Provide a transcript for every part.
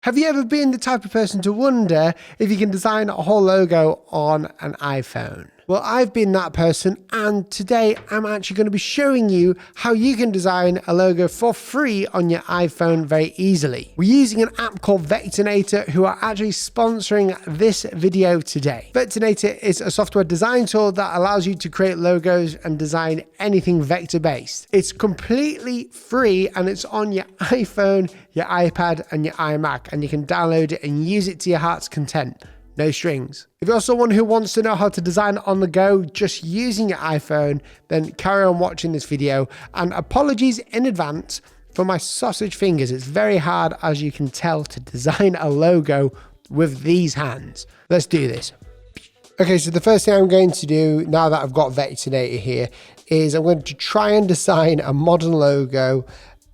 Have you ever been the type of person to wonder if you can design a whole logo on an iPhone? Well, I've been that person, and today I'm actually going to be showing you how you can design a logo for free on your iPhone very easily. We're using an app called Vectornator, who are actually sponsoring this video today. Vectornator is a software design tool that allows you to create logos and design anything vector-based. It's completely free and it's on your iPhone, your iPad and your iMac, and you can download it and use it to your heart's content. No strings. If you're someone who wants to know how to design on the go just using your iPhone, then carry on watching this video, and apologies in advance for my sausage fingers. It's very hard, as you can tell, to design a logo with these hands. Let's do this. Okay, so the first thing I'm going to do now that I've got Vectornator here is I'm going to try and design a modern logo.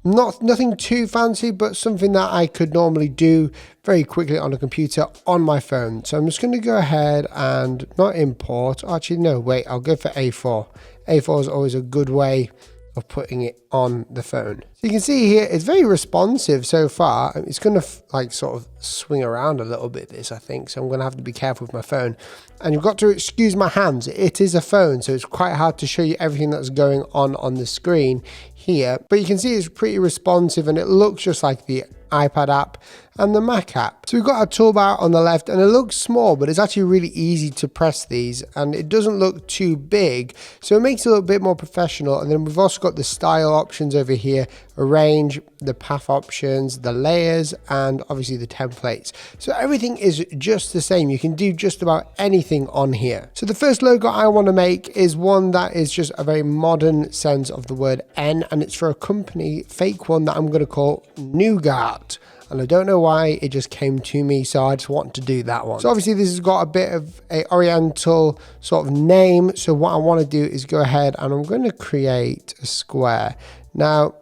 Nothing too fancy, but something that I could normally do very quickly on a computer on my phone. So I'm just going to go ahead and not import. Actually, no, wait, I'll go for A4. A4 is always a good way of putting it on the phone. So you can see here, it's very responsive so far. It's going to like sort of swing around a little bit, this, I think. So I'm going to have to be careful with my phone. And you've got to excuse my hands. It is a phone, so it's quite hard to show you everything that's going on the screen here. But you can see it's pretty responsive and it looks just like the iPad app and the Mac app. So we've got our toolbar on the left, and it looks small, but it's actually really easy to press these, and it doesn't look too big, so it makes it a little bit more professional. And then we've also got the style options over here, arrange, the path options, the layers, and obviously the templates. So everything is just the same. You can do just about anything on here. So the first logo I want to make is one that is just a very modern sense of the word N, and it's for a company, fake one, that I'm going to call Nougat. And I don't know why, it just came to me, so I just want to do that one. So obviously this has got a bit of a oriental sort of name. So what I want to do is go ahead and I'm going to create a square. Now,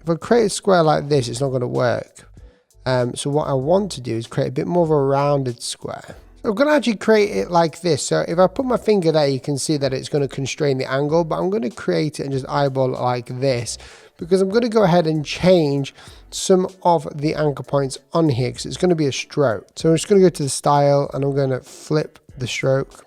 if I create a square like this, it's not going to work. So what I want to do is create a bit more of a rounded square. So I'm going to actually create it like this. So if I put my finger there, you can see that it's going to constrain the angle, but I'm going to create it and just eyeball it like this, because I'm going to go ahead and change some of the anchor points on here because it's going to be a stroke. So I'm just going to go to the style and I'm going to flip the stroke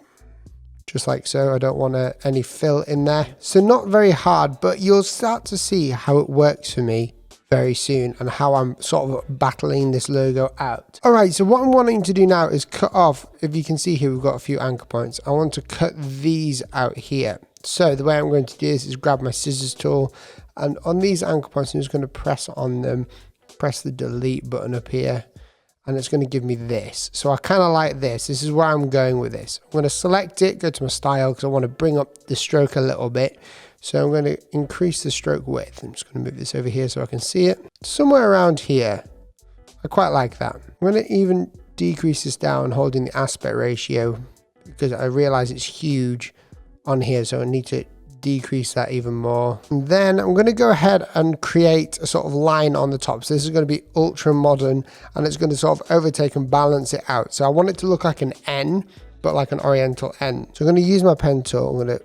just like so. I don't want any fill in there. So not very hard, but you'll start to see how it works for me very soon and how I'm sort of battling this logo out. All right, so what I'm wanting to do now is cut off, if you can see here, we've got a few anchor points. I want to cut these out here. So the way I'm going to do this is grab my scissors tool, and on these anchor points, I'm just going to press on them, press the delete button up here, and it's going to give me this. So I kind of like this. This is where I'm going with this. I'm going to select it, go to my style, because I want to bring up the stroke a little bit. So I'm going to increase the stroke width. I'm just going to move this over here so I can see it. Somewhere around here. I quite like that. I'm going to even decrease this down, holding the aspect ratio, because I realize it's huge on here, so I need to decrease that even more. And then I'm going to go ahead and create a sort of line on the top. So this is going to be ultra modern, and it's going to sort of overtake and balance it out. So I want it to look like an N, but like an oriental N. So I'm going to use my pen tool. I'm going to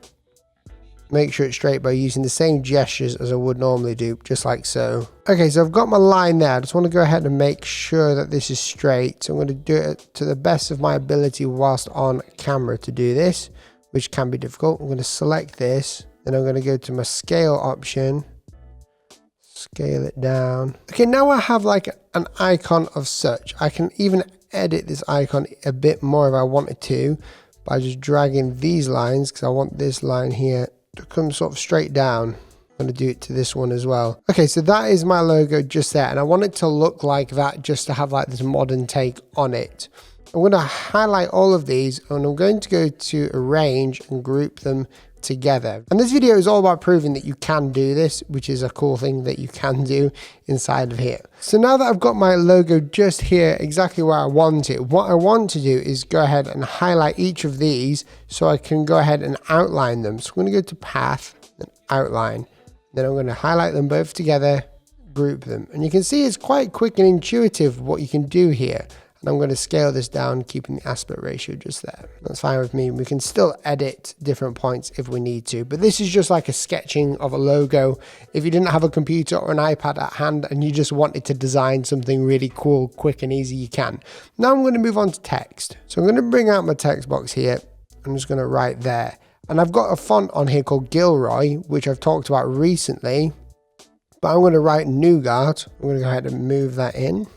make sure it's straight by using the same gestures as I would normally do, just like so. Okay, so I've got my line there. I just want to go ahead and make sure that this is straight. So I'm going to do it to the best of my ability whilst on camera to do this, which can be difficult. I'm going to select this, then I'm going to go to my scale option, scale it down. Okay, now I have like an icon of such. I can even edit this icon a bit more if I wanted to by just dragging these lines, because I want this line here to come sort of straight down. I'm going to do it to this one as well. Okay, so that is my logo just there, and I want it to look like that just to have like this modern take on it. I'm going to highlight all of these, and I'm going to go to arrange and group them together. And this video is all about proving that you can do this, which is a cool thing that you can do inside of here. So now that I've got my logo just here exactly where I want it, what I want to do is go ahead and highlight each of these so I can go ahead and outline them. So I'm going to go to path and outline. Then I'm going to highlight them both together, group them. And you can see it's quite quick and intuitive what you can do here. And I'm going to scale this down, keeping the aspect ratio just there. That's fine with me. We can still edit different points if we need to, but this is just like a sketching of a logo. If you didn't have a computer or an iPad at hand and you just wanted to design something really cool, quick and easy, you can. Now I'm going to move on to text. So I'm going to bring out my text box here. I'm just going to write there. And I've got a font on here called Gilroy, which I've talked about recently, but I'm going to write Nougat. I'm going to go ahead and move that in.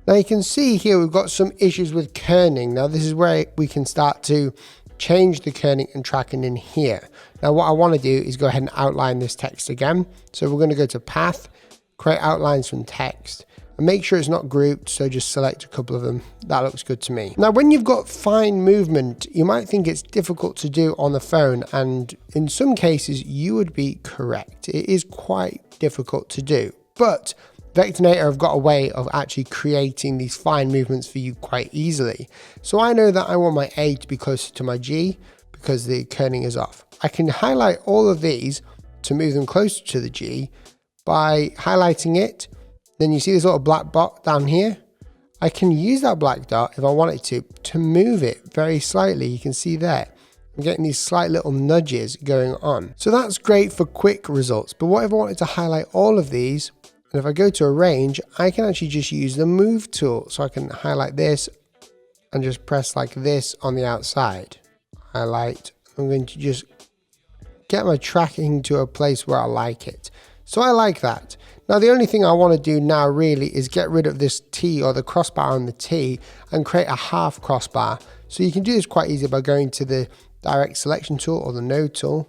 Now you can see here we've got some issues with kerning. Now this is where we can start to change the kerning and tracking in here. Now what I want to do is go ahead and outline this text again. So we're going to go to Path, create outlines from text, and make sure it's not grouped, so just select a couple of them. That looks good to me. Now when you've got fine movement, you might think it's difficult to do on the phone, and in some cases you would be correct. It is quite difficult to do, but Vectornator have got a way of actually creating these fine movements for you quite easily. So I know that I want my A to be closer to my G because the kerning is off. I can highlight all of these to move them closer to the G by highlighting it. Then you see this little black dot down here. I can use that black dot if I wanted to move it very slightly. You can see there. I'm getting these slight little nudges going on. So that's great for quick results. But what if I wanted to highlight all of these? And if I go to arrange, I can actually just use the move tool. So I can highlight this and just press like this on the outside. Highlight. I'm going to just get my tracking to a place where I like it. So I like that. Now the only thing I want to do now really is get rid of this T or the crossbar on the T and create a half crossbar. So you can do this quite easy by going to the direct selection tool or the node tool,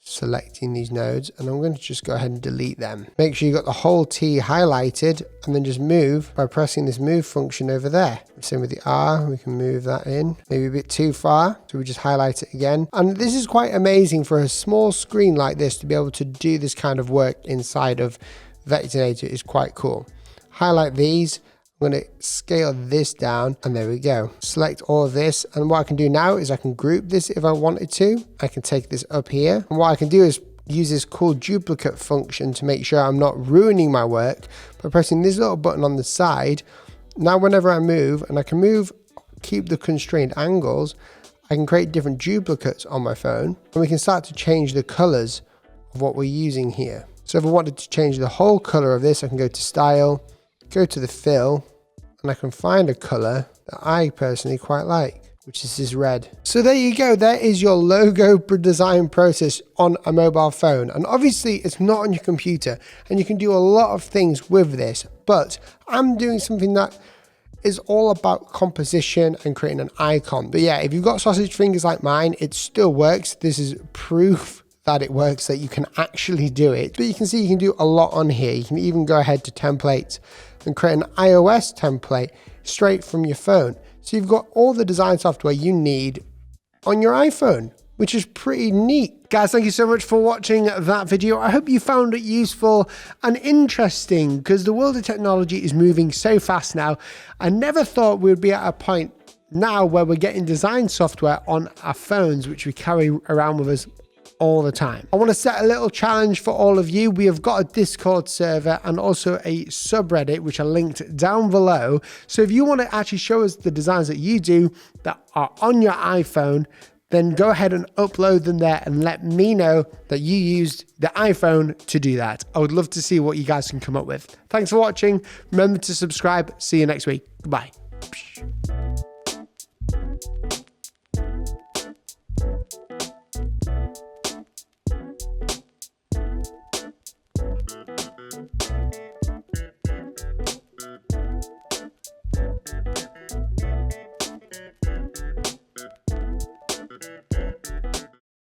selecting these nodes, and I'm going to just go ahead and delete them. Make sure you got the whole T highlighted and then just move by pressing this move function over there. Same with the R, we can move that in, maybe a bit too far, so we just highlight it again. And this is quite amazing for a small screen like this to be able to do this kind of work inside of Vectornator. Is quite cool. Highlight these. I'm going to scale this down, and there we go. Select all of this, and what I can do now is I can group this if I wanted to. I can take this up here, and what I can do is use this cool duplicate function to make sure I'm not ruining my work by pressing this little button on the side. Now whenever I move, and I can move, keep the constrained angles, I can create different duplicates on my phone, and we can start to change the colors of what we're using here. So if I wanted to change the whole color of this, I can go to Style, go to the Fill, and I can find a color that I personally quite like, which is this red. So there you go. There is your logo design process on a mobile phone. And obviously it's not on your computer, and you can do a lot of things with this, but I'm doing something that is all about composition and creating an icon. But yeah, if you've got sausage fingers like mine, it still works. This is proof that it works, that you can actually do it. But you can see you can do a lot on here. You can even go ahead to templates and create an iOS template straight from your phone. So you've got all the design software you need on your iPhone, which is pretty neat. Guys, thank you so much for watching that video. I hope you found it useful and interesting, because the world of technology is moving so fast now. I never thought we'd be at a point now where we're getting design software on our phones, which we carry around with us all the time. I want to set a little challenge for all of you. We have got a Discord server and also a subreddit, which are linked down below. So if you want to actually show us the designs that you do that are on your iPhone, then go ahead and upload them there and let me know that you used the iPhone to do that. I would love to see what you guys can come up with. Thanks for watching. Remember to subscribe. See you next week. Goodbye.